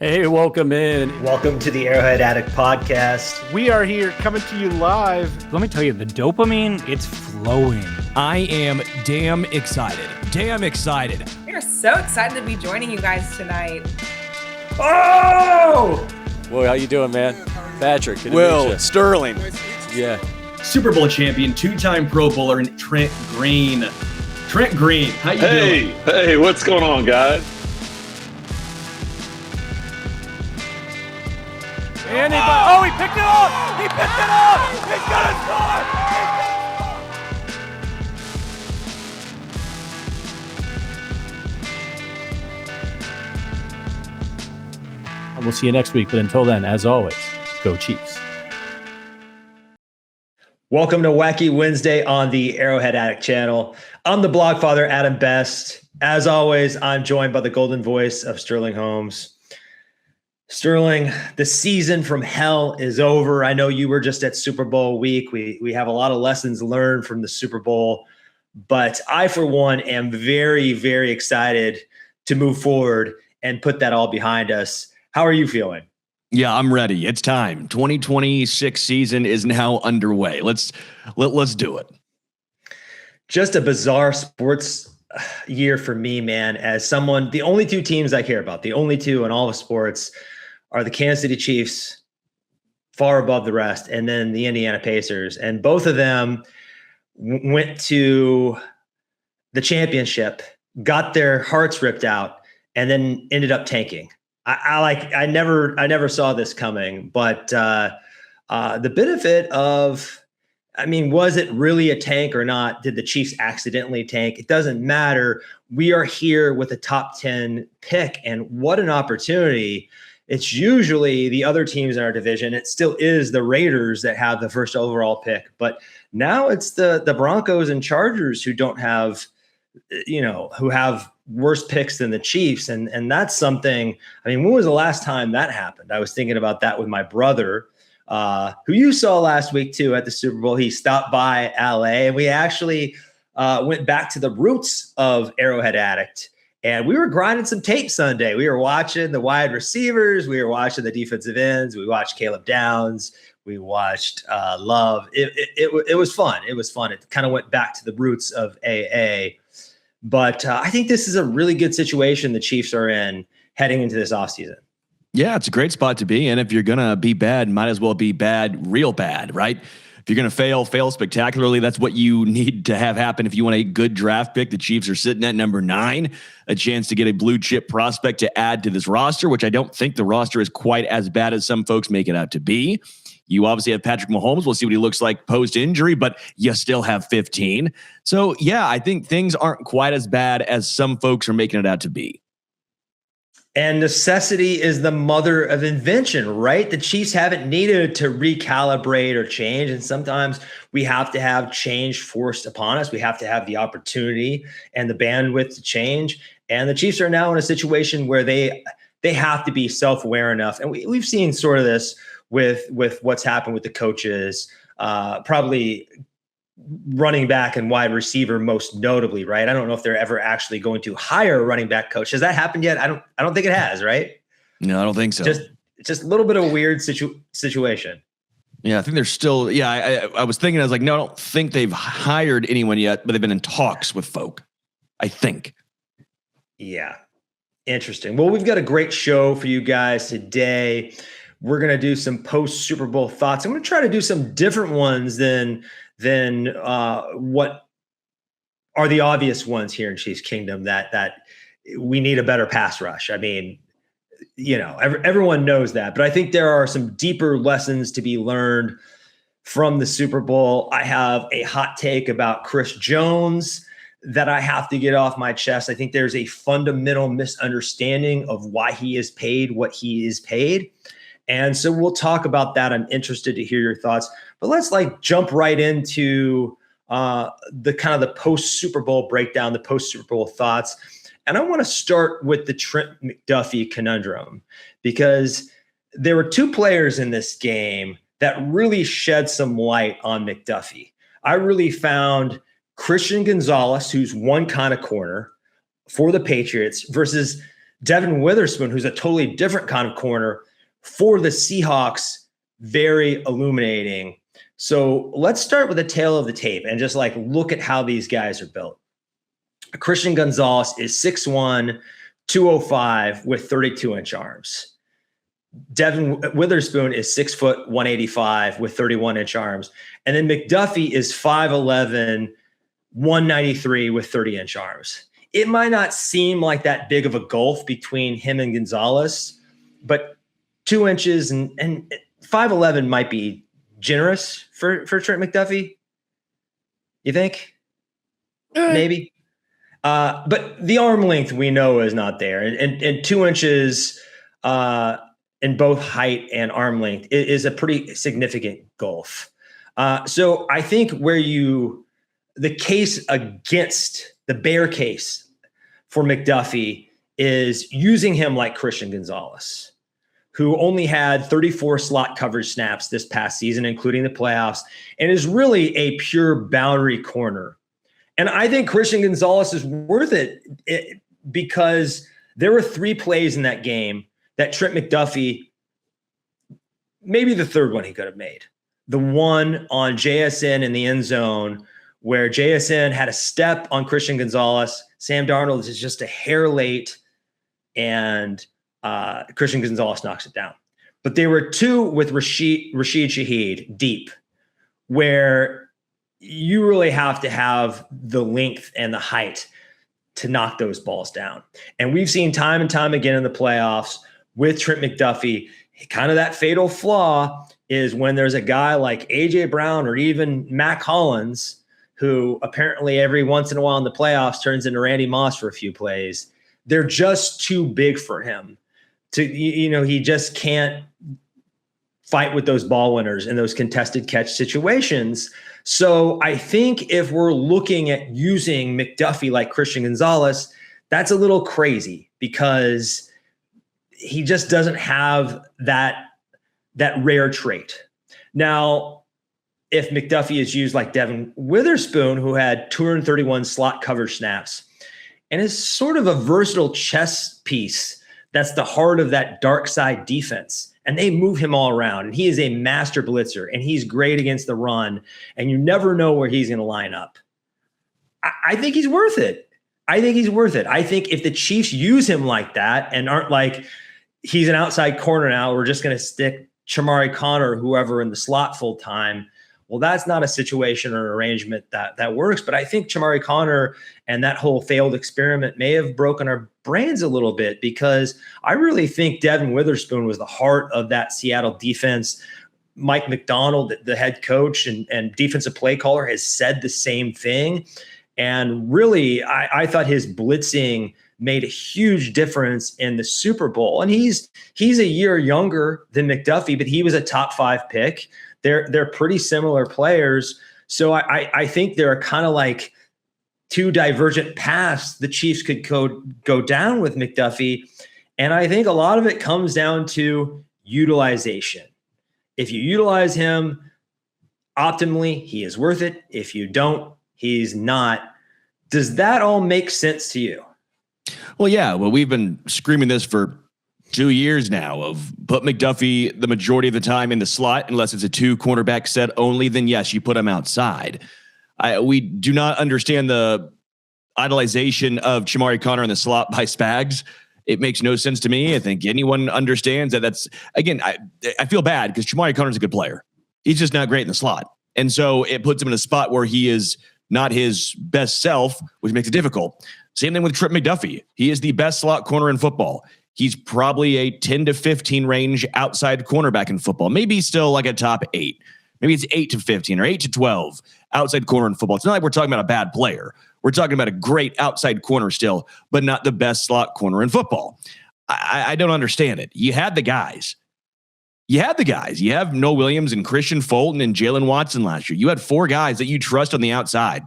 Hey, welcome in. Welcome to the Arrowhead Addict podcast. We are here coming to you live. Let me tell you, the dopamine, it's flowing. I am damn excited. We are so excited to be joining you guys tonight. Oh! Well, how you doing, man? Patrick. Will, Sterling. Yeah. Super Bowl champion, two-time Pro Bowler, and Trent Green. Trent Green, how you doing? Hey, what's going on, guys? Oh, he picked it up! He picked it up! He's gonna And we'll see you next week. But until then, as always, go Chiefs. Welcome to Wacky Wednesday on the Arrowhead Addict channel. I'm the blogfather, Adam Best. As always, I'm joined by the golden voice of Sterling Holmes. Sterling, the season from hell is over. I know you were just at Super Bowl week. We have a lot of lessons learned from the Super Bowl, but I, for one, am very, very excited to move forward and put that all behind us. How are you feeling? Yeah, I'm ready. It's time. 2026 season is now underway. Let's do it. Just a bizarre sports year for me, man. As someone, the only two teams I care about, the only two in all of sports, are the Kansas City Chiefs, far above the rest, and then the Indiana Pacers. And both of them went to the championship, got their hearts ripped out, and then ended up tanking. I never saw this coming, but the benefit of, I mean, was it really a tank or not? Did the Chiefs accidentally tank? It doesn't matter. We are here with a top 10 pick, and what an opportunity. It's usually the other teams in our division. It still is the Raiders that have the first overall pick, but now it's the Broncos and Chargers who don't have, who have worse picks than the Chiefs. And that's something, I mean, when was the last time that happened? I was thinking about that with my brother, who you saw last week too at the Super Bowl. He stopped by LA, and we actually went back to the roots of Arrowhead Addict. And we were grinding some tape Sunday. We were watching the wide receivers. We were watching the defensive ends. We watched Caleb Downs. We watched Love. It was fun. It was fun. It kind of went back to the roots of AA. But I think this is a really good situation the Chiefs are in heading into this offseason. Yeah, it's a great spot to be in. If you're going to be bad, might as well be bad, real bad, right? If you're going to fail spectacularly. That's what you need to have happen if you want a good draft pick. The Chiefs are sitting at number 9, a chance to get a blue chip prospect to add to this roster, which I don't think the roster is quite as bad as some folks make it out to be. You obviously have Patrick Mahomes. We'll see what he looks like post-injury, but you still have 15. So, yeah, I think things aren't quite as bad as some folks are making it out to be. And necessity is the mother of invention, right? The Chiefs haven't needed to recalibrate or change. And sometimes we have to have change forced upon us. We have to have the opportunity and the bandwidth to change. And the Chiefs are now in a situation where they have to be self-aware enough. And we've seen sort of this with what's happened with the coaches, probably running back and wide receiver most notably, right? I don't know if they're ever actually going to hire a running back coach. Has that happened yet? I don't think it has, right? No, I don't think so. Just a little bit of a weird situation. Yeah, I think they're still, I was thinking, I was like, no, I don't think they've hired anyone yet, but they've been in talks with folk, I think. Yeah, interesting. Well, we've got a great show for you guys today. We're going to do some post-Super Bowl thoughts. I'm going to try to do some different ones than what are the obvious ones here in Chiefs Kingdom, that we need a better pass rush. I mean, everyone knows that, but I think there are some deeper lessons to be learned from the Super Bowl. I have a hot take about Chris Jones that I have to get off my chest. I think there's a fundamental misunderstanding of why he is paid what he is paid. And so we'll talk about that. I'm interested to hear your thoughts, but let's jump right into the kind of the post Super Bowl breakdown, the post Super Bowl thoughts. And I want to start with the Trent McDuffie conundrum, because there were two players in this game that really shed some light on McDuffie. I really found Christian Gonzalez, who's one kind of corner for the Patriots, versus Devin Witherspoon, who's a totally different kind of corner for the Seahawks, very illuminating. So let's start with the tail of the tape and just like look at how these guys are built. Christian Gonzalez is 6'1", 205 with 32-inch arms. Devin Witherspoon is 6 foot, 185 with 31-inch arms. And then McDuffie is 5'11", 193 with 30-inch arms. It might not seem like that big of a gulf between him and Gonzalez, but 2 inches and 5'11" might be generous for Trent McDuffie. You think? Maybe. But the arm length we know is not there. And 2 inches in both height and arm length is a pretty significant gulf. So I think the case against the bear case for McDuffie is using him like Christian Gonzalez, who only had 34 slot coverage snaps this past season, including the playoffs, and is really a pure boundary corner. And I think Christian Gonzalez is worth it because there were 3 plays in that game that Trent McDuffie, maybe the third one he could have made. The one on JSN in the end zone where JSN had a step on Christian Gonzalez. Sam Darnold is just a hair late, and Christian Gonzalez knocks it down. But there were 2 with Rashid Shaheed deep, where you really have to have the length and the height to knock those balls down. And we've seen time and time again in the playoffs with Trent McDuffie, kind of that fatal flaw is when there's a guy like A.J. Brown or even Mac Hollins, who apparently every once in a while in the playoffs turns into Randy Moss for a few plays. They're just too big for him. He just can't fight with those ball winners in those contested catch situations. So I think if we're looking at using McDuffie like Christian Gonzalez, that's a little crazy because he just doesn't have that rare trait. Now, if McDuffie is used like Devin Witherspoon, who had 231 slot coverage snaps and is sort of a versatile chess piece, that's the heart of that dark side defense. And they move him all around. And he is a master blitzer, and he's great against the run. And you never know where he's going to line up. I think he's worth it. I think if the Chiefs use him like that and aren't like, he's an outside corner now, we're just going to stick Chamari Connor or whoever in the slot full time. Well, that's not a situation or an arrangement that works. But I think Chamari Connor and that whole failed experiment may have broken our brains a little bit, because I really think Devin Witherspoon was the heart of that Seattle defense. Mike McDonald, the head coach and defensive play caller, has said the same thing. And really, I thought his blitzing made a huge difference in the Super Bowl. And he's a year younger than McDuffie, but he was a top 5 pick. They're pretty similar players. So I think they're kind of like 2 divergent paths the Chiefs could go down with McDuffie. And I think a lot of it comes down to utilization. If you utilize him optimally, he is worth it. If you don't, he's not. Does that all make sense to you? Well, yeah. Well, we've been screaming this for 2 years now of put McDuffie the majority of the time in the slot, unless it's a 2 cornerback set only, then yes, you put him outside. We do not understand the idolization of Chamari Connor in the slot by Spags. It makes no sense to me. I think anyone understands that. That's, again, I feel bad because Chamari Connor's a good player. He's just not great in the slot. And so it puts him in a spot where he is not his best self, which makes it difficult. Same thing with Trent McDuffie. He is the best slot corner in football. He's probably a 10 to 15 range outside cornerback in football. Maybe still like a top 8. Maybe it's 8 to 15 or 8 to 12 outside corner in football. It's not like we're talking about a bad player. We're talking about a great outside corner still, but not the best slot corner in football. I don't understand it. You had the guys. You have Noah Williams and Christian Fulton and Jalen Watson last year. You had 4 guys that you trust on the outside,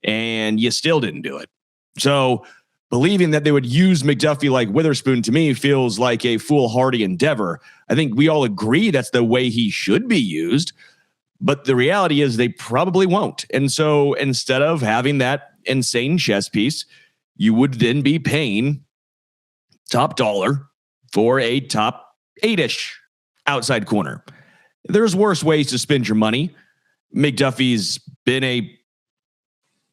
and you still didn't do it. So believing that they would use McDuffie like Witherspoon, to me, feels like a foolhardy endeavor. I think we all agree that's the way he should be used, but the reality is they probably won't. And so instead of having that insane chess piece, you would then be paying top dollar for a top 8-ish outside corner. There's worse ways to spend your money. McDuffie's been a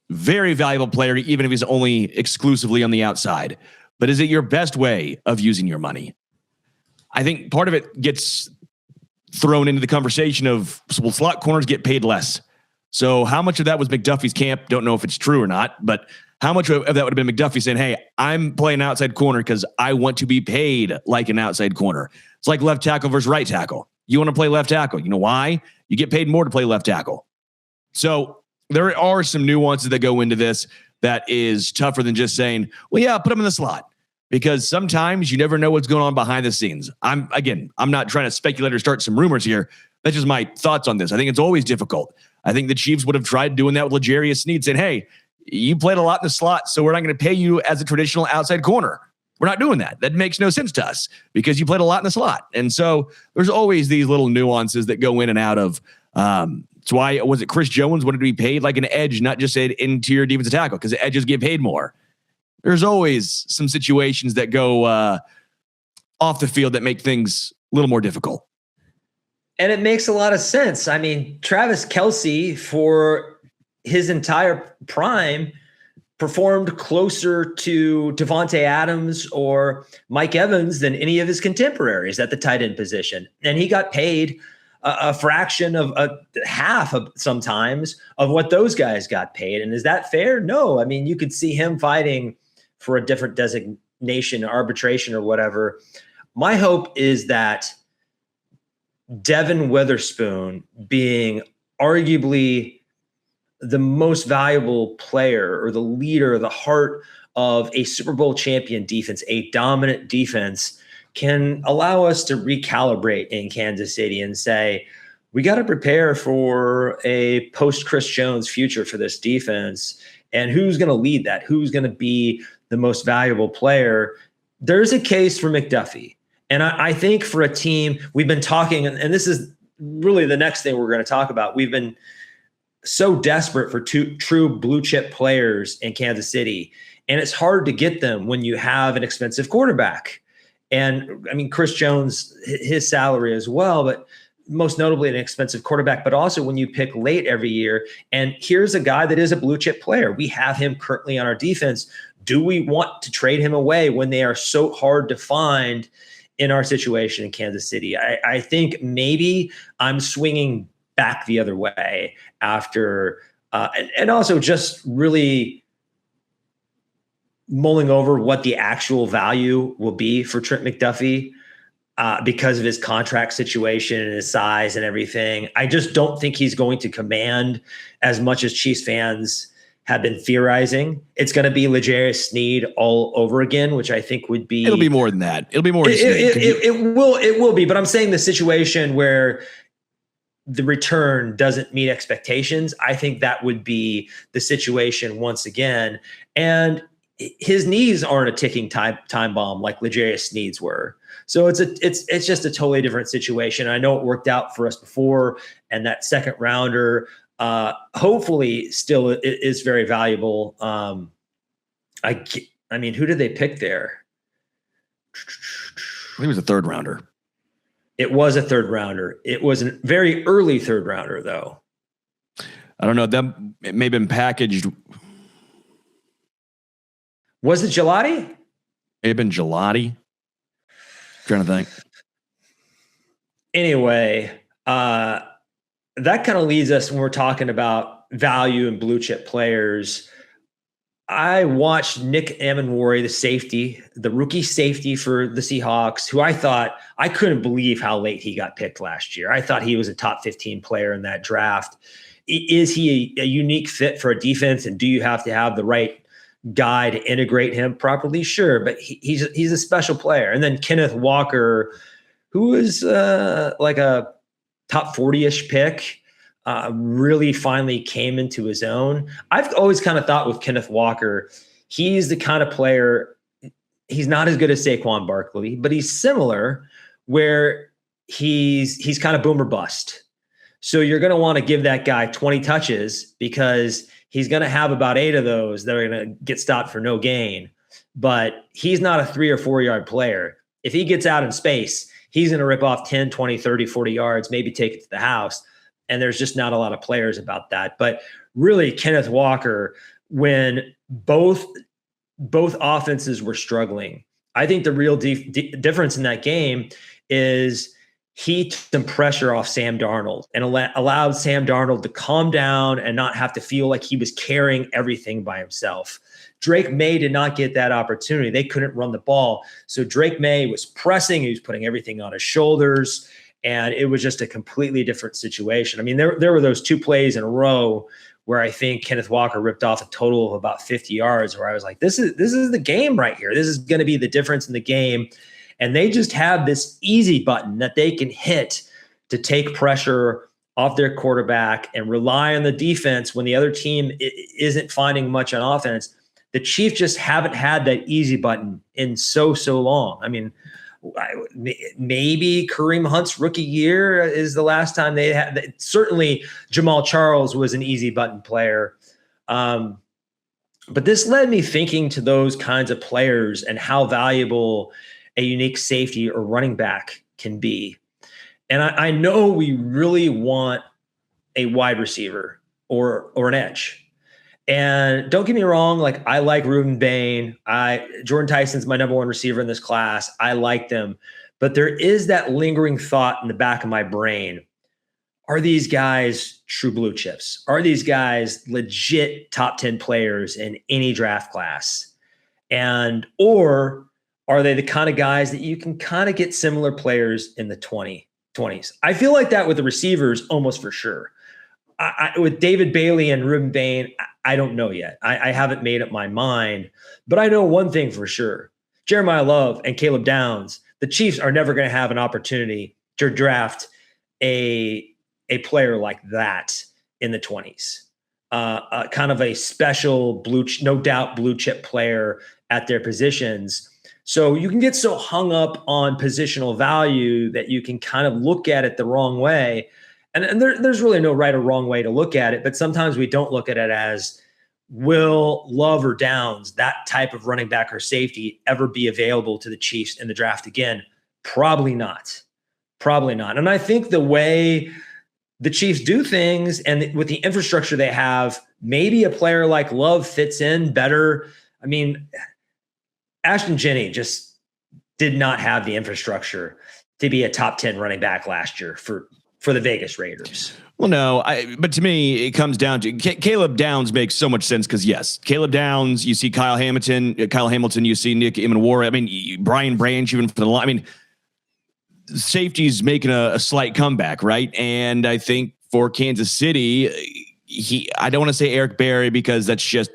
very valuable player, even if he's only exclusively on the outside. But is it your best way of using your money? I think part of it gets thrown into the conversation of, well, slot corners get paid less. So how much of that was McDuffie's camp? Don't know if it's true or not, but how much of that would have been McDuffie saying, hey, I'm playing outside corner because I want to be paid like an outside corner. It's like left tackle versus right tackle. You want to play left tackle. You know why? You get paid more to play left tackle. So there are some nuances that go into this that is tougher than just saying, well, yeah, put him in the slot. Because sometimes you never know what's going on behind the scenes. I'm not trying to speculate or start some rumors here. That's just my thoughts on this. I think it's always difficult. I think the Chiefs would have tried doing that with L'Jarius Sneed, saying, hey, you played a lot in the slot, so we're not going to pay you as a traditional outside corner. We're not doing that. That makes no sense to us because you played a lot in the slot. And so there's always these little nuances that go in and out of. That's why, was it Chris Jones wanted to be paid like an edge, not just an interior defensive tackle, because the edges get paid more. There's always some situations that go off the field that make things a little more difficult. And it makes a lot of sense. I mean, Travis Kelce, for his entire prime, performed closer to Devontae Adams or Mike Evans than any of his contemporaries at the tight end position. And he got paid a fraction of half of sometimes of what those guys got paid. And is that fair? No. I mean, you could see him fighting for a different designation, arbitration or whatever. My hope is that Devin Witherspoon, being arguably the most valuable player or the leader, the heart of a Super Bowl champion defense, a dominant defense, can allow us to recalibrate in Kansas City and say, we got to prepare for a post Chris Jones future for this defense. And who's going to lead that? Who's going to be the most valuable player? There's a case for McDuffie. And I think for a team, we've been talking, and this is really the next thing we're going to talk about. We've been so desperate for true blue chip players in Kansas City. And it's hard to get them when you have an expensive quarterback. And I mean, Chris Jones, his salary as well, but most notably an expensive quarterback, but also when you pick late every year. And here's a guy that is a blue chip player. We have him currently on our defense. Do we want to trade him away when they are so hard to find in our situation in Kansas City? I think maybe I'm swinging back the other way after, and also just really mulling over what the actual value will be for Trent McDuffie because of his contract situation and his size and everything. I just don't think he's going to command as much as Chiefs fans have been theorizing. It's going to be L'Jarius Sneed all over again, which I think would be. It'll be more than that. It'll be more. It will be. But I'm saying the situation where the return doesn't meet expectations, I think that would be the situation once again. And his knees aren't a ticking time bomb like L'Jarius Sneed's were. So it's just a totally different situation. I know it worked out for us before, and that second rounder hopefully still is very valuable. I mean, who did they pick there? He was a third rounder. It was a third rounder. It was a very early third rounder, though. I don't know. It may have been packaged. Was it Gelati? It may have been Gelati. Trying to think. Anyway, that kind of leads us when we're talking about value and blue chip players. I watched Nick Amenwari, the safety, the rookie safety for the Seahawks, who I couldn't believe how late he got picked last year. I thought he was a top 15 player in that draft. Is he a unique fit for a defense? And do you have to have the right guy to integrate him properly? Sure, but he's a special player. And then Kenneth Walker, who is like a top 40-ish pick, really finally came into his own. I've always kind of thought with Kenneth Walker, he's the kind of player, he's not as good as Saquon Barkley, but he's similar where he's kind of boom or bust. So you're going to want to give that guy 20 touches because he's going to have about 8 of those that are going to get stopped for no gain. but he's not a 3 or 4 yard player. If he gets out in space, he's going to rip off 10, 20, 30, 40 yards, maybe take it to the house. And there's just not a lot of players about that. But really, Kenneth Walker, when both offenses were struggling, I think the real difference in that game is he took some pressure off Sam Darnold and allowed Sam Darnold to calm down and not have to feel like he was carrying everything by himself. Drake May did not get that opportunity. They couldn't run the ball. So Drake May was pressing. He was putting everything on his shoulders. And it was just a completely different situation. I mean, there were those 2 plays in a row where I think Kenneth Walker ripped off a total of about 50 yards, where I was like, this is the game right here. This is going to be the difference in the game. And they just have this easy button that they can hit to take pressure off their quarterback and rely on the defense when the other team isn't finding much on offense. The Chiefs just haven't had that easy button in so long. I mean, maybe Kareem Hunt's rookie year is the last time they had. Certainly Jamal Charles was an easy button player. But this led me thinking to those kinds of players and how valuable a unique safety or running back can be. And I know we really want a wide receiver or an edge. And don't get me wrong, like I like Reuben Bain. Jordan Tyson's my number 1 receiver in this class. I like them. But there is that lingering thought in the back of my brain. Are these guys true blue chips? Are these guys legit top 10 players in any draft class? Or are they the kind of guys that you can kind of get similar players in the 20s? I feel like that with the receivers almost for sure. With David Bailey and Reuben Bain, I don't know yet. I haven't made up my mind, but I know one thing for sure. Jeremiah Love and Caleb Downs, the Chiefs are never going to have an opportunity to draft a player like that in the 20s. Kind of a special no doubt blue chip player at their positions. So you can get so hung up on positional value that you can kind of look at it the wrong way. And there's really no right or wrong way to look at it, but sometimes we don't look at it as, will Love or Downs, that type of running back or safety, ever be available to the Chiefs in the draft again? Probably not. And I think the way the Chiefs do things and with the infrastructure they have, maybe a player like Love fits in better. I mean, Ashton Jennings just did not have the infrastructure to be a top 10 running back last year for the Vegas Raiders. Well, no, but to me, it comes down to Caleb Downs makes so much sense because, yes, Caleb Downs, you see Kyle Hamilton, you see Nick Imanwara. I mean, Brian Branch, even for the line. I mean, safety's making a slight comeback, right? And I think for Kansas City, I don't want to say Eric Berry because that's just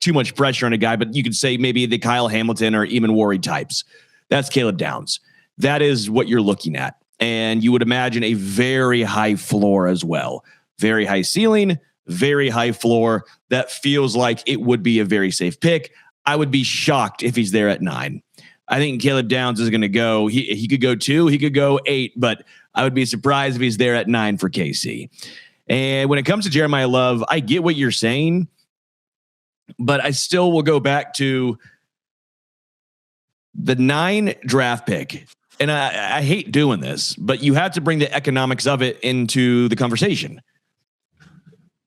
too much pressure on a guy, but you could say maybe the Kyle Hamilton or Imanwara types. That's Caleb Downs. That is what you're looking at. And you would imagine a very high floor as well. Very high ceiling, very high floor. That feels like it would be a very safe pick. I would be shocked if he's there at 9. I think Caleb Downs is going to go. He could go 2, he could go 8, but I would be surprised if he's there at 9 for KC. And when it comes to Jeremiah Love, I get what you're saying, but I still will go back to the 9 draft pick. And I hate doing this, but you have to bring the economics of it into the conversation.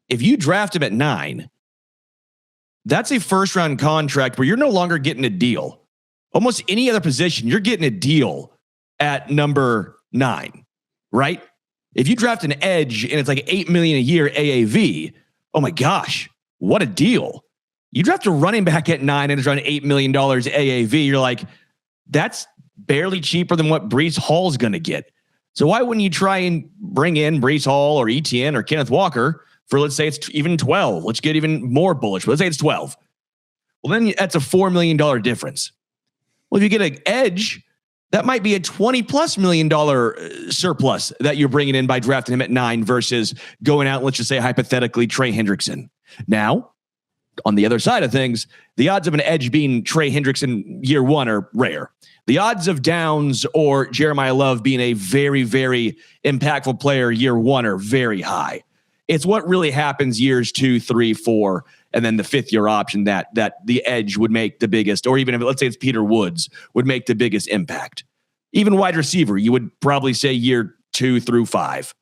If you draft him at 9, that's a first-round contract where you're no longer getting a deal. Almost any other position, you're getting a deal at number 9, right? If you draft an edge and it's like $8 million a year AAV, oh my gosh, what a deal. You draft a running back at 9 and it's around $8 million AAV, you're like, that's barely cheaper than what Breece Hall's going to get. So why wouldn't you try and bring in Breece Hall or Etienne or Kenneth Walker for, let's say it's even 12. Let's get even more bullish. But let's say it's 12. Well, then that's a $4 million difference. Well, if you get an edge, that might be a $20+ million surplus that you're bringing in by drafting him at 9 versus going out, let's just say hypothetically, Trey Hendrickson. Now, on the other side of things, the odds of an edge being Trey Hendrickson year 1 are rare. The odds of Downs or Jeremiah Love being a very, very impactful player year 1 are very high. It's what really happens years 2, 3, 4 and then the 5th-year option that the edge would make the biggest, or even if let's say it's Peter Woods, would make the biggest impact. Even wide receiver, you would probably say year 2 through 5.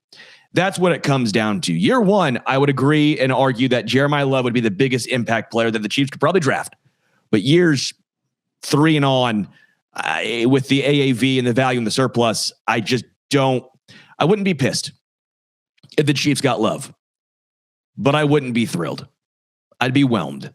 That's what it comes down to. Year 1, I would agree and argue that Jeremiah Love would be the biggest impact player that the Chiefs could probably draft. But years 3 and on, with the AAV and the value and the surplus, I wouldn't be pissed if the Chiefs got Love. But I wouldn't be thrilled. I'd be whelmed.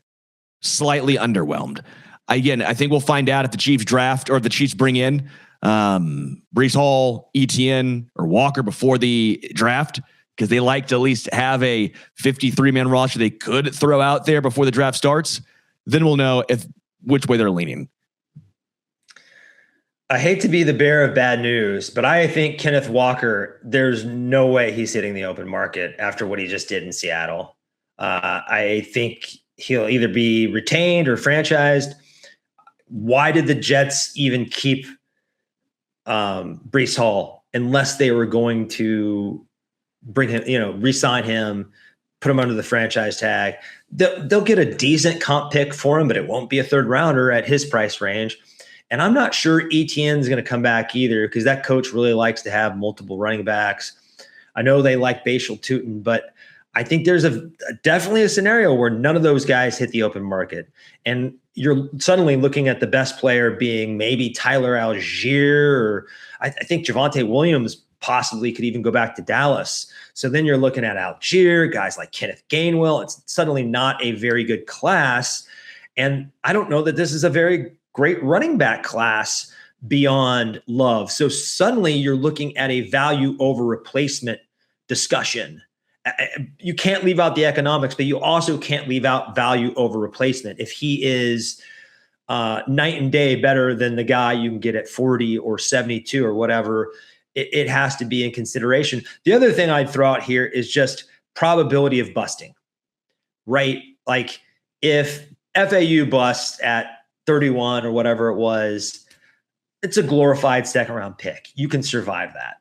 Slightly underwhelmed. Again, I think we'll find out if the Chiefs draft or if the Chiefs bring in Breece Hall, ETN, or Walker before the draft, because they like to at least have a 53-man roster they could throw out there before the draft starts. Then we'll know which way they're leaning. I hate to be the bearer of bad news, but I think Kenneth Walker, there's no way he's hitting the open market after what he just did in Seattle. I think he'll either be retained or franchised. Why did the Jets even keep Breece Hall unless they were going to bring him, re-sign him, put him under the franchise tag? They'll get a decent comp pick for him, but it won't be a 3rd rounder at his price range. And I'm not sure ETN is going to come back either, because that coach really likes to have multiple running backs. I know they like Bashal Tutin, but I think there's definitely a scenario where none of those guys hit the open market. And you're suddenly looking at the best player being maybe Tyler Algier, or I think Javonte Williams possibly could even go back to Dallas. So then you're looking at Algier, guys like Kenneth Gainwell. It's suddenly not a very good class. And I don't know that this is a very great running back class beyond Love. So suddenly you're looking at a value over replacement discussion. You can't leave out the economics, but you also can't leave out value over replacement. If he is night and day better than the guy you can get at 40 or 72 or whatever, it has to be in consideration. The other thing I'd throw out here is just probability of busting, right? Like if FAU busts at 31 or whatever it was, it's a glorified 2nd round pick. You can survive that.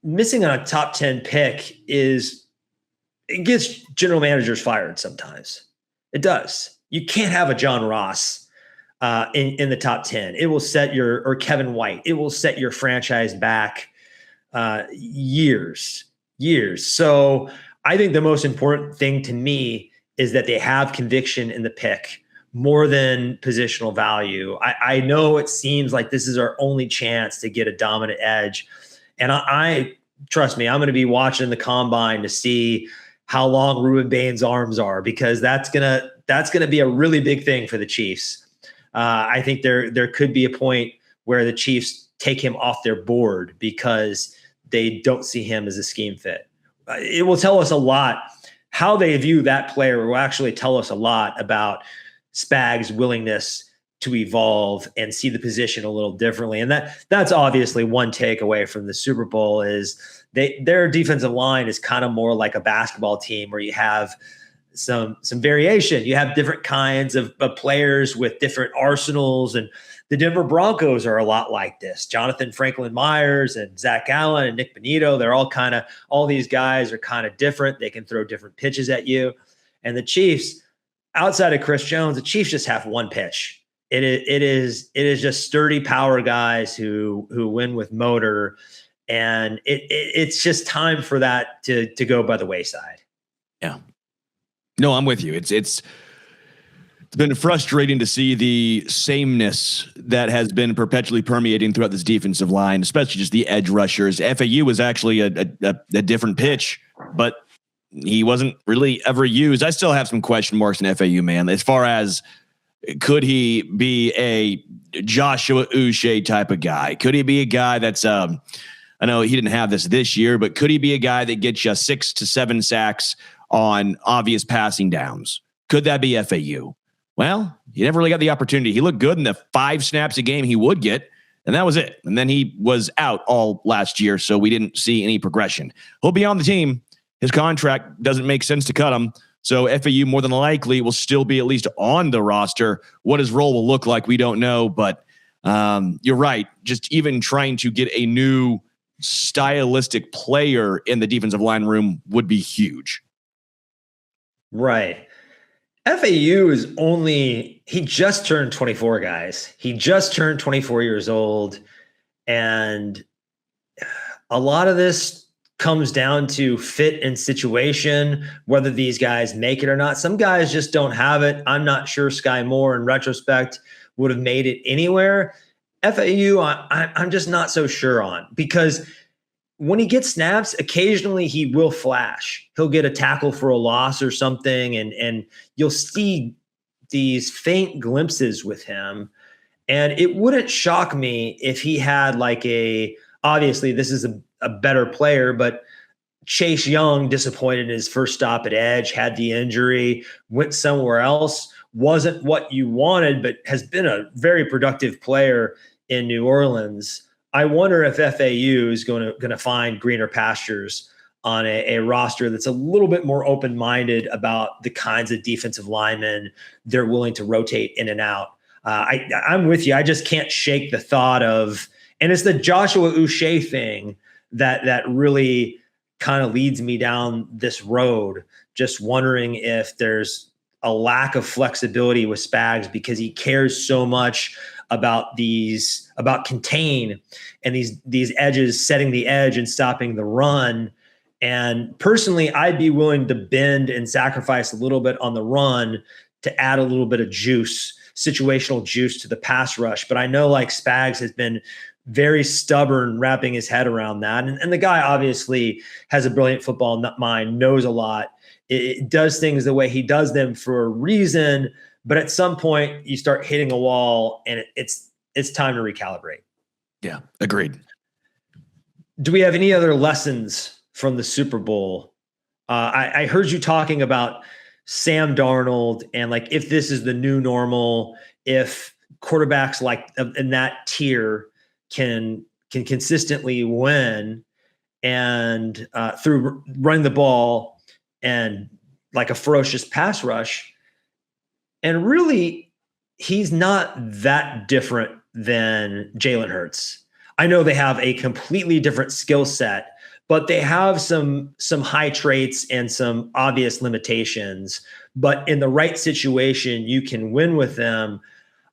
Missing on a top 10 pick it gets general managers fired sometimes. It does. You can't have a John Ross in the top 10. It will set or Kevin White. It will set your franchise back years. So I think the most important thing to me is that they have conviction in the pick more than positional value. I know it seems like this is our only chance to get a dominant edge. And I trust me, I'm going to be watching the combine to see how long Ruben Bain's arms are, because that's gonna be a really big thing for the Chiefs. I think there could be a point where the Chiefs take him off their board because they don't see him as a scheme fit. It will tell us a lot. How they view that player will actually tell us a lot about Spag's willingness to evolve and see the position a little differently. And that's obviously one takeaway from the Super Bowl is their defensive line is kind of more like a basketball team where you have some variation. You have different kinds of players with different arsenals, and the Denver Broncos are a lot like this. Jonathan Franklin Myers and Zach Allen and Nick Bonito, all these guys are kind of different. They can throw different pitches at you. And the Chiefs, outside of Chris Jones, the Chiefs just have one pitch. It is just sturdy power guys who win with motor, and it's just time for that to go by the wayside. Yeah, no, I'm with you. It's been frustrating to see the sameness that has been perpetually permeating throughout this defensive line, especially just the edge rushers. FAU was actually a different pitch, but he wasn't really ever used. I still have some question marks in FAU, man, as far as could he be a Joshua Uche type of guy? Could he be a guy that's, I know he didn't have this year, but could he be a guy that gets you 6 to 7 sacks on obvious passing downs? Could that be FAU? Well, he never really got the opportunity. He looked good in the 5 snaps a game he would get, and that was it. And then he was out all last year, so we didn't see any progression. He'll be on the team. His contract doesn't make sense to cut him. So FAU more than likely will still be at least on the roster. What his role will look like, we don't know. But you're right. Just even trying to get a new stylistic player in the defensive line room would be huge. Right. FAU he just turned 24, guys. He just turned 24 years old. And a lot of this comes down to fit and situation, whether these guys make it or not. Some guys just don't have it. I'm not sure Sky Moore, in retrospect, would have made it anywhere. FAU, I'm just not so sure on, because when he gets snaps, occasionally he will flash. He'll get a tackle for a loss or something, and you'll see these faint glimpses with him. And it wouldn't shock me if he had obviously this is a better player, but Chase Young disappointed in his first stop at edge, had the injury, went somewhere else, wasn't what you wanted, but has been a very productive player in New Orleans. I wonder if FAU is going to find greener pastures on a roster that's a little bit more open-minded about the kinds of defensive linemen they're willing to rotate in and out. I'm with you. I just can't shake the thought of, and it's the Joshua Uche thing that really kind of leads me down this road, just wondering if there's a lack of flexibility with Spags because he cares so much about contain and these edges, setting the edge and stopping the run. And personally, I'd be willing to bend and sacrifice a little bit on the run to add a little bit of juice, situational juice to the pass rush. But I know Spags has been very stubborn wrapping his head around that. And the guy obviously has a brilliant football mind, knows a lot. It does things the way he does them for a reason. But at some point you start hitting a wall and it's time to recalibrate. Yeah, agreed. Do we have any other lessons from the Super Bowl? I heard you talking about Sam Darnold and if this is the new normal, if quarterbacks in that tier can consistently win and through running the ball and a ferocious pass rush. And really, he's not that different than Jalen Hurts. I know they have a completely different skill set, but they have some high traits and some obvious limitations. But in the right situation, you can win with them.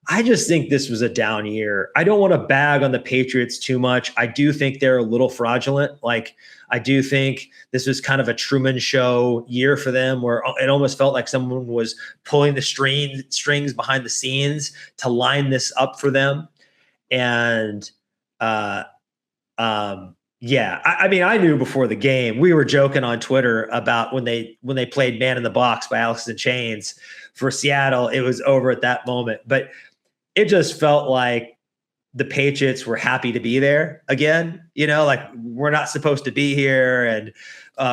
I just think this was a down year. I don't want to bag on the Patriots too much. I do think they're a little fraudulent. I do think this was kind of a Truman Show year for them, where it almost felt like someone was pulling the strings behind the scenes to line this up for them. And I knew before the game. We were joking on Twitter about when they played Man in the Box by Alex in Chains for Seattle. It was over at that moment, but it just felt like the Patriots were happy to be there again. We're not supposed to be here, and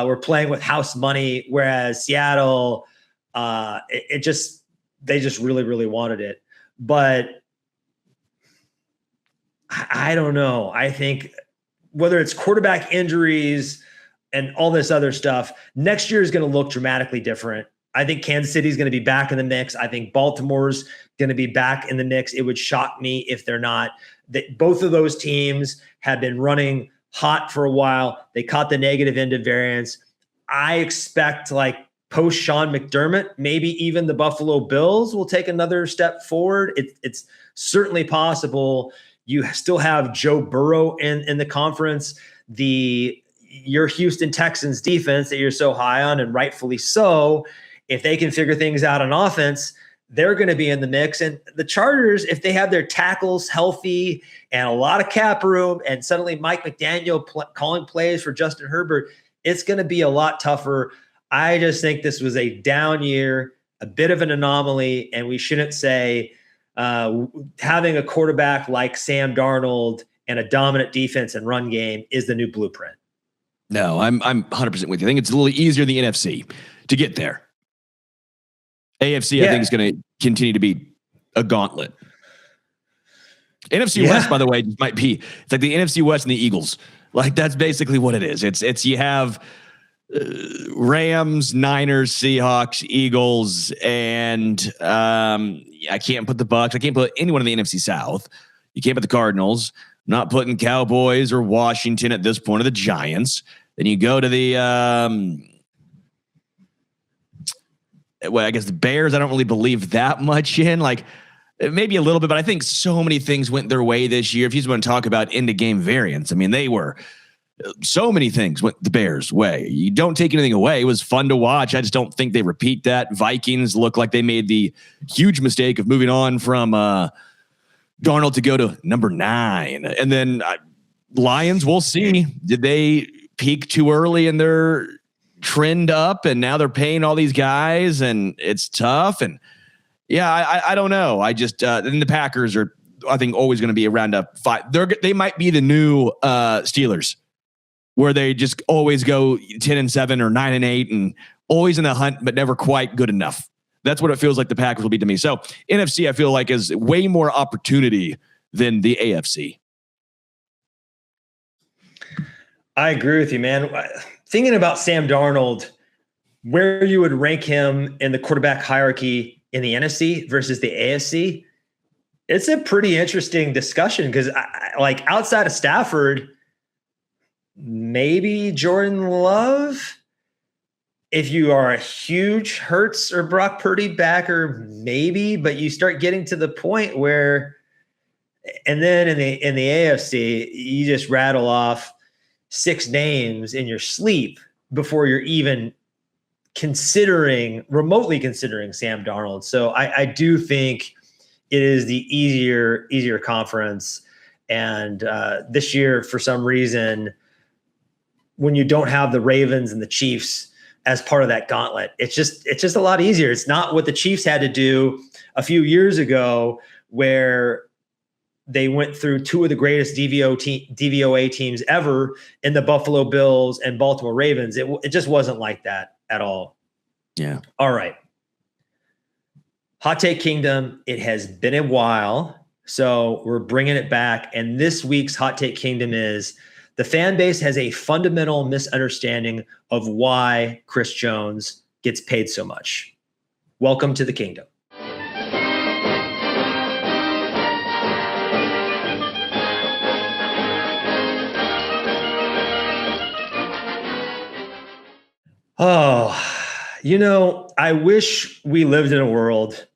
we're playing with house money. Whereas Seattle, they just really, really wanted it. But I don't know. I think whether it's quarterback injuries and all this other stuff, next year is going to look dramatically different. I think Kansas City is going to be back in the mix. I think Baltimore's going to be back in the mix. It would shock me if they're not. Both of those teams have been running hot for a while. They caught the negative end of variance. I expect post Sean McDermott, maybe even the Buffalo Bills will take another step forward. It's certainly possible. You still have Joe Burrow in the conference. Your Houston Texans defense that you're so high on, and rightfully so, if they can figure things out on offense, they're going to be in the mix. And the Chargers, if they have their tackles healthy and a lot of cap room, and suddenly Mike McDaniel calling plays for Justin Herbert, it's going to be a lot tougher. I just think this was a down year, a bit of an anomaly, and we shouldn't say having a quarterback like Sam Darnold and a dominant defense and run game is the new blueprint. No, I'm 100% with you. I think it's a little easier in the NFC to get there. AFC, I think, is going to continue to be a gauntlet. NFC West, by the way, might be, it's like the NFC West and the Eagles. That's basically what it is. It's you have Rams, Niners, Seahawks, Eagles, and I can't put the Bucs. I can't put anyone in the NFC South. You can't put the Cardinals. I'm not putting Cowboys or Washington at this point, or the Giants. Then you go to the well, I guess the Bears, I don't really believe that much in. Like, maybe a little bit, but I think so many things went their way this year. If you just want to talk about end-of-game variance, I mean, so many things went the Bears' way. You don't take anything away. It was fun to watch. I just don't think they repeat that. Vikings look like they made the huge mistake of moving on from Darnold to go to number 9. And then Lions, we'll see. Did they peak too early in their trend up, and now they're paying all these guys, and it's tough? And yeah, I don't know. I just then the Packers are, I think, always going to be around a 5. They might be the new Steelers, where they just always go 10-7 or 9-8 and always in the hunt, but never quite good enough. That's what it feels like the Packers will be to me. So NFC, I feel like, is way more opportunity than the AFC. I agree with you, man. Thinking about Sam Darnold, where you would rank him in the quarterback hierarchy in the NFC versus the AFC, it's a pretty interesting discussion because, like, outside of Stafford, maybe Jordan Love. If you are a huge Hurts or Brock Purdy backer, maybe, but you start getting to the point where, and then in the AFC, you just rattle off 6 names in your sleep before you're even remotely considering Sam Darnold. So I do think it is the easier conference. And this year, for some reason, when you don't have the Ravens and the Chiefs as part of that gauntlet, it's just a lot easier. It's not what the Chiefs had to do a few years ago, where they went through 2 of the greatest DVOA teams ever in the Buffalo Bills and Baltimore Ravens. It just wasn't like that at all. Yeah. All right. Hot Take Kingdom. It has been a while, so we're bringing it back. And this week's Hot Take Kingdom is: the fan base has a fundamental misunderstanding of why Chris Jones gets paid so much. Welcome to the kingdom. Oh, I wish we lived in a world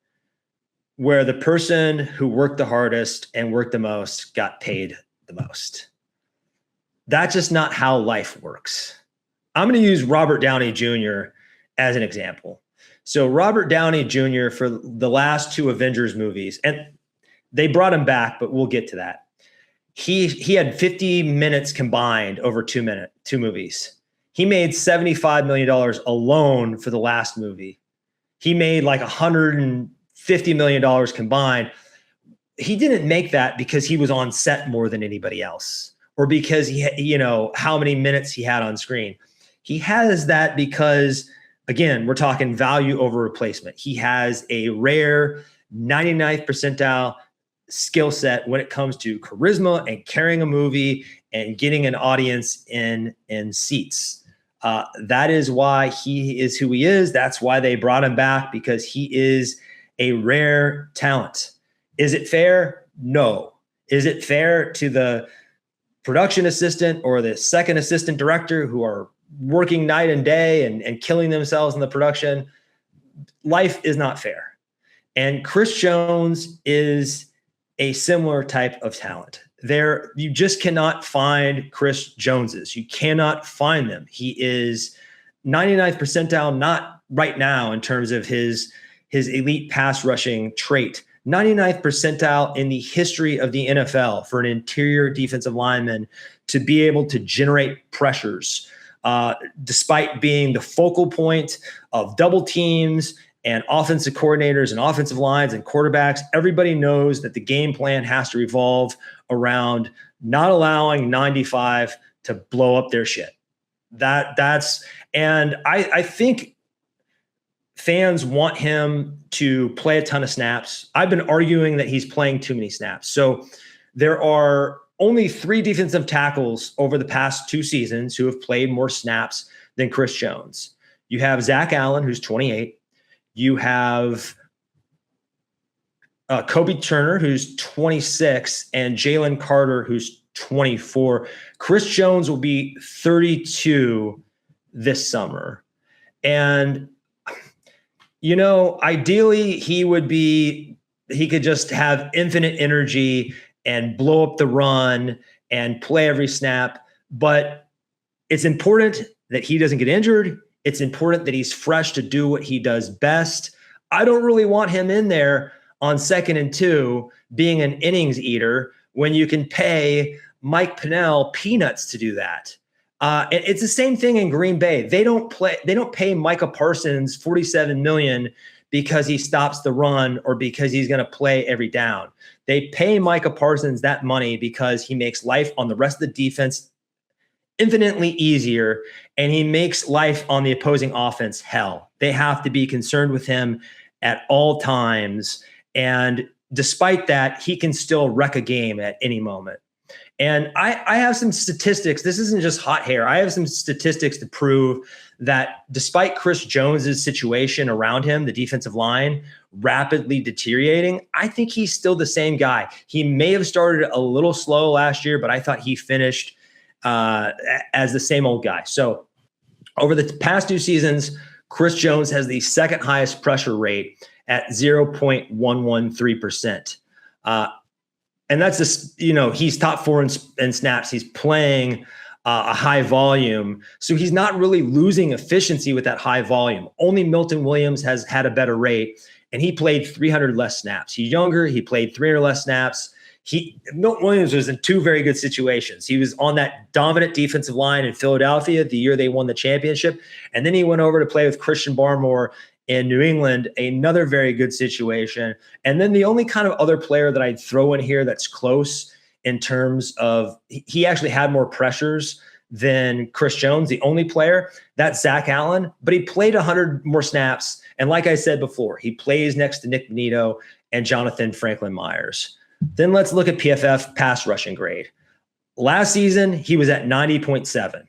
where the person who worked the hardest and worked the most got paid the most. That's just not how life works. I'm going to use Robert Downey Jr. as an example. So Robert Downey Jr., for the last 2 Avengers movies, and they brought him back, but we'll get to that. He had 50 minutes combined over 2 movies. He made $75 million alone for the last movie. He made like $150 million combined. He didn't make that because he was on set more than anybody else, or because how many minutes he had on screen. He has that because, again, we're talking value over replacement. He has a rare 99th percentile skill set when it comes to charisma and carrying a movie and getting an audience in seats. That is why he is who he is. That's why they brought him back, because he is a rare talent. Is it fair? No. Is it fair to the production assistant or the second assistant director who are working night and day and killing themselves in the production? Life is not fair. And Chris Jones is a similar type of talent. You just cannot find Chris Joneses. You cannot find them. He is 99th percentile, not right now in terms of his elite pass rushing trait. 99th percentile in the history of the NFL for an interior defensive lineman to be able to generate pressures, despite being the focal point of double teams and offensive coordinators and offensive lines and quarterbacks. Everybody knows that the game plan has to revolve around not allowing 95 to blow up their shit. And I think fans want him to play a ton of snaps. I've been arguing that he's playing too many snaps. So there are only 3 defensive tackles over the past 2 seasons who have played more snaps than Chris Jones. You have Zach Allen, who's 28. You have Kobe Turner, who's 26, and Jalen Carter, who's 24. Chris Jones will be 32 this summer. And Ideally he could just have infinite energy and blow up the run and play every snap. But it's important that he doesn't get injured. It's important that he's fresh to do what he does best. I don't really want him in there on 2nd and 2 being an innings eater when you can pay Mike Pennell peanuts to do that. And it's the same thing in Green Bay. They don't pay Micah Parsons $47 million because he stops the run or because he's going to play every down. They pay Micah Parsons that money because he makes life on the rest of the defense infinitely easier, and he makes life on the opposing offense hell. They have to be concerned with him at all times. And despite that, he can still wreck a game at any moment. And I have some statistics. This isn't just hot hair. I have some statistics to prove that despite Chris Jones's situation around him, the defensive line rapidly deteriorating, I think he's still the same guy. He may have started a little slow last year, but I thought he finished as the same old guy. So over the past 2 seasons, Chris Jones has the second highest pressure rate at 0.113%. And that's just, he's top 4 in snaps. He's playing a high volume. So he's not really losing efficiency with that high volume. Only Milton Williams has had a better rate, and he played 300 less snaps. He's younger. He played 300 less snaps. Milton Williams was in 2 very good situations. He was on that dominant defensive line in Philadelphia the year they won the championship. And then he went over to play with Christian Barmore in New England, another very good situation. And then the only kind of other player that I'd throw in here that's close in terms of he actually had more pressures than Chris Jones, the only player, that's Zach Allen, but he played 100 more snaps. And like I said before, he plays next to Nick Benito and Jonathan Franklin Myers. Then let's look at PFF pass rushing grade. Last season, he was at 90.7.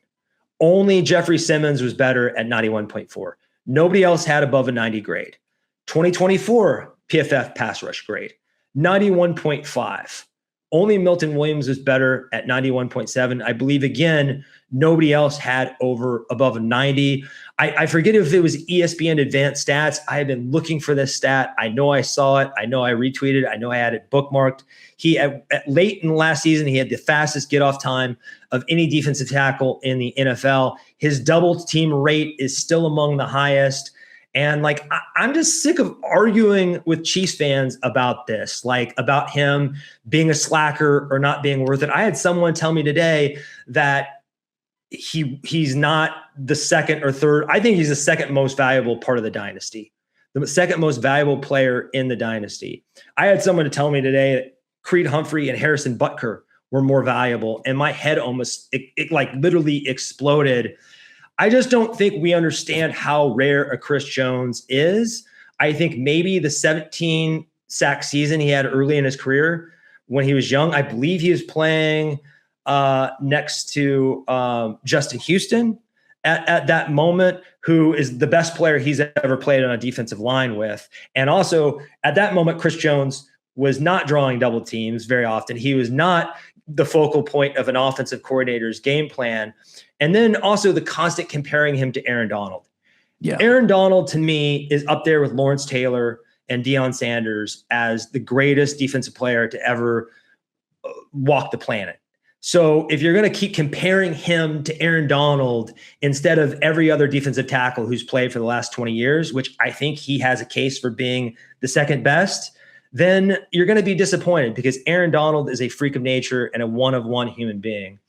Only Jeffrey Simmons was better at 91.4. Nobody else had above a 90 grade. 2024 PFF pass rush grade, 91.5. Only Milton Williams was better at 91.7. I believe, again, nobody else had above a 90. I forget if it was ESPN Advanced Stats. I have been looking for this stat. I know I saw it. I know I retweeted it. I know I had it bookmarked. He at late in the last season, he had the fastest get-off time of any defensive tackle in the NFL. His double team rate is still among the highest. And I'm just sick of arguing with Chiefs fans about this, about him being a slacker or not being worth it. I had someone tell me today that he's not the second or third. I think he's the second most valuable part of the dynasty, the second most valuable player in the dynasty. I had someone to tell me today that Creed Humphrey and Harrison Butker were more valuable, and my head almost literally exploded. I just don't think we understand how rare a Chris Jones is. I think maybe the 17 sack season he had early in his career when he was young, I believe he was playing next to Justin Houston at that moment, who is the best player he's ever played on a defensive line with. And also at that moment, Chris Jones was not drawing double teams very often. He was not the focal point of an offensive coordinator's game plan. And then also the constant comparing him to Aaron Donald. Yeah. Aaron Donald, to me, is up there with Lawrence Taylor and Deion Sanders as the greatest defensive player to ever walk the planet. So if you're going to keep comparing him to Aaron Donald instead of every other defensive tackle who's played for the last 20 years, which I think he has a case for being the second best, then you're going to be disappointed, because Aaron Donald is a freak of nature and a one-of-one human being.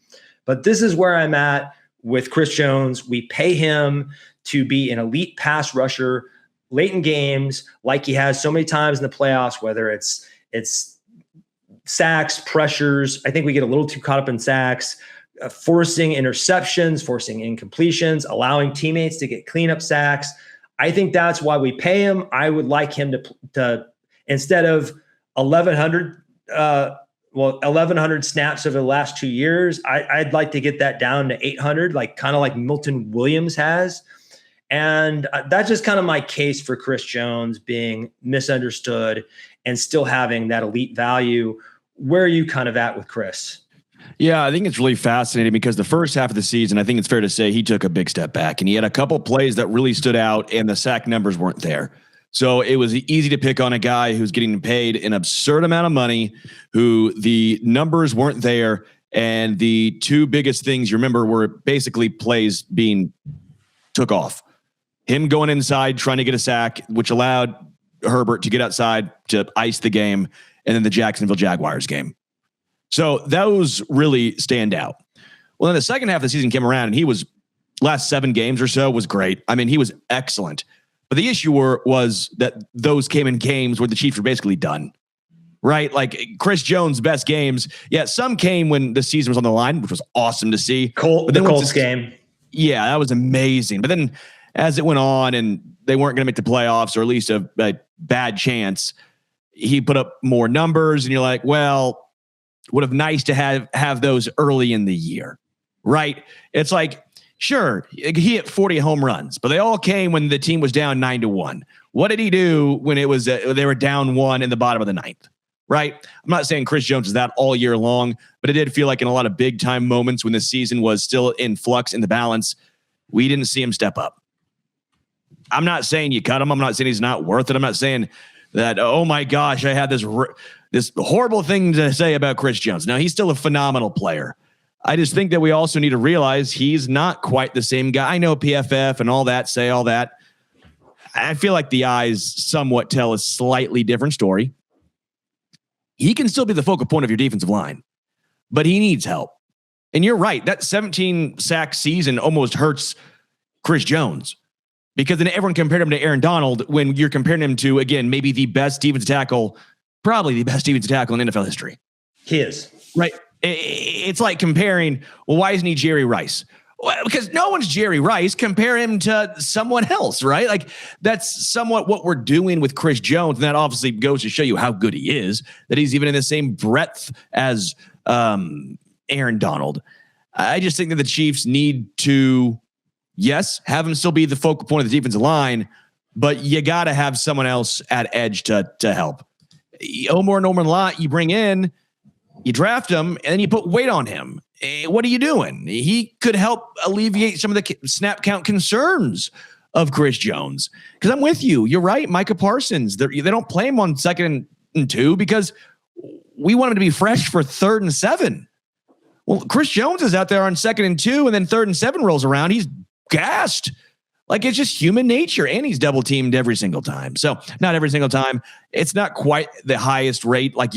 But this is where I'm at with Chris Jones. We pay him to be an elite pass rusher late in games, like he has so many times in the playoffs, whether it's sacks, pressures. I think we get a little too caught up in sacks, forcing interceptions, forcing incompletions, allowing teammates to get cleanup sacks. I think that's why we pay him. I would like him to instead of 1,100 snaps over the last 2 years, I'd like to get that down to 800, kind of like Milton Williams has. And that's just kind of my case for Chris Jones being misunderstood and still having that elite value. Where are you kind of at with Chris? Yeah, I think it's really fascinating because the first half of the season, I think it's fair to say he took a big step back, and he had a couple plays that really stood out, and the sack numbers weren't there. So it was easy to pick on a guy who's getting paid an absurd amount of money, who the numbers weren't there. And the two biggest things you remember were basically plays being took off. Him going inside, trying to get a sack, which allowed Herbert to get outside to ice the game, and then the Jacksonville Jaguars game. So those really stand out. Well, then the second half of the season came around, and he was last 7 games or so was great. I mean, he was excellent. But the issue was that those came in games where the Chiefs were basically done, right? Like Chris Jones' best games. Yeah, some came when the season was on the line, which was awesome to see. But the Colts game. Yeah, that was amazing. But then as it went on and they weren't going to make the playoffs, or at least a bad chance, he put up more numbers, and you're like, well, would have nice to have those early in the year, right? It's like, sure, he hit 40 home runs, but they all came when the team was down 9-1. What did he do when it was they were down 1 in the bottom of the 9th, right? I'm not saying Chris Jones is that all year long, but it did feel like in a lot of big time moments when the season was still in flux in the balance, we didn't see him step up. I'm not saying you cut him. I'm not saying he's not worth it. I'm not saying that, oh my gosh, I had this horrible thing to say about Chris Jones. Now, he's still a phenomenal player. I just think that we also need to realize he's not quite the same guy. I know PFF and all that say all that. I feel like the eyes somewhat tell a slightly different story. He can still be the focal point of your defensive line, but he needs help. And you're right. That 17 sack season almost hurts Chris Jones, because then everyone compared him to Aaron Donald when you're comparing him to, again, maybe the best defensive tackle, probably the best defensive tackle in NFL history. He is. Right. It's like comparing, well, why isn't he Jerry Rice? Well, because no one's Jerry Rice. Compare him to someone else, right? Like that's somewhat what we're doing with Chris Jones. And that obviously goes to show you how good he is, that he's even in the same breadth as Aaron Donald. I just think that the Chiefs need to, yes, have him still be the focal point of the defensive line, but you got to have someone else at edge to help. Omar Norman Lott, you bring in, you draft him, and then you put weight on him. What are you doing? He could help alleviate some of the snap count concerns of Chris Jones. Because I'm with you. You're right. Micah Parsons, they don't play him on 2nd and 2 because we want him to be fresh for 3rd and 7. Well, Chris Jones is out there on 2nd and 2, and then 3rd and 7 rolls around. He's gassed. Like, it's just human nature, and he's double teamed every single time. So not every single time. It's not quite the highest rate. Like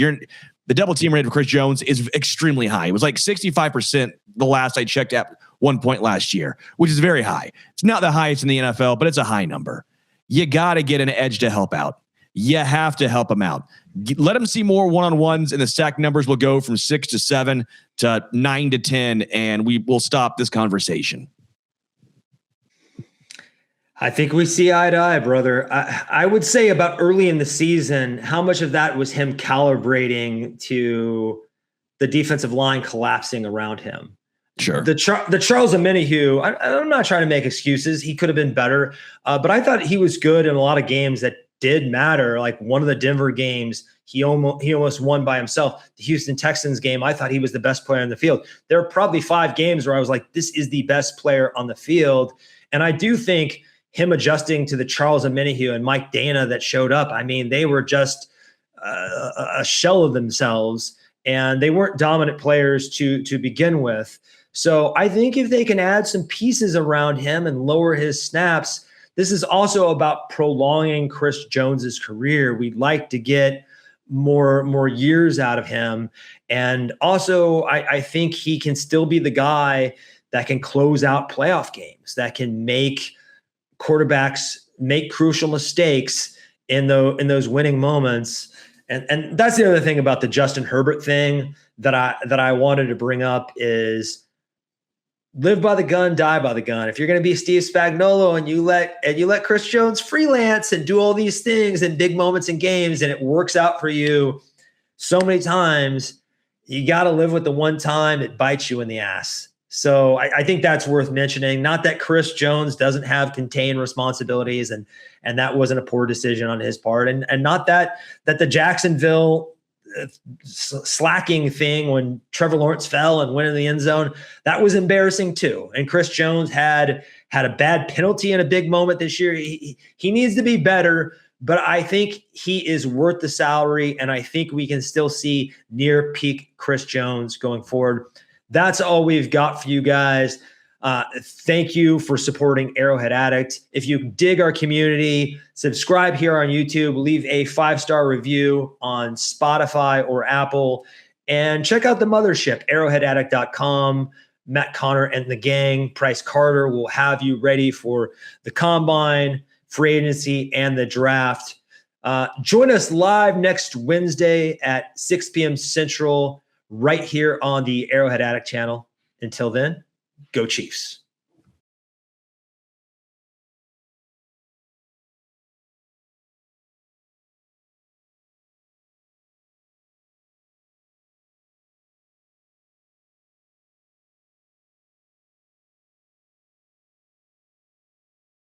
the double team rate of Chris Jones is extremely high. It was like 65% the last I checked at one point last year, which is very high. It's not the highest in the NFL, but it's a high number. You got to get an edge to help out. You have to help him out. Let him see more one-on-ones, and the sack numbers will go from 6 to 7 to 9 to 10, and we will stop this conversation. I think we see eye to eye, brother. I would say about early in the season, how much of that was him calibrating to the defensive line collapsing around him? Sure. The Charles Omenihu, I'm not trying to make excuses. He could have been better, but I thought he was good in a lot of games that did matter. Like one of the Denver games, he almost won by himself. The Houston Texans game, I thought he was the best player in the field. There are probably 5 games where I was like, this is the best player on the field. And I do think him adjusting to the Charles Omenihu and Mike Dana that showed up, I mean, they were just a shell of themselves, and they weren't dominant players to begin with. So I think if they can add some pieces around him and lower his snaps, this is also about prolonging Chris Jones's career. We'd like to get more years out of him. And also, I think he can still be the guy that can close out playoff games, that can make quarterbacks make crucial mistakes in those winning moments. And that's the other thing about the Justin Herbert thing that I wanted to bring up is live by the gun, die by the gun. If you're going to be Steve Spagnuolo and you let Chris Jones freelance and do all these things in big moments in games, and it works out for you so many times, you got to live with the one time it bites you in the ass. So I think that's worth mentioning. Not that Chris Jones doesn't have contained responsibilities, and that wasn't a poor decision on his part, and not that the Jacksonville slacking thing when Trevor Lawrence fell and went in the end zone, that was embarrassing too. And Chris Jones had a bad penalty in a big moment this year. He needs to be better, but I think he is worth the salary, and I think we can still see near peak Chris Jones going forward. That's all we've got for you guys. Thank you for supporting Arrowhead Addict. If you dig our community, subscribe here on YouTube, leave a 5-star review on Spotify or Apple, and check out the mothership, arrowheadaddict.com. Matt Connor and the gang, Price Carter, will have you ready for the combine, free agency, and the draft. Join us live next Wednesday at 6 p.m. Central, right here on the Arrowhead Addict channel. Until then, go Chiefs.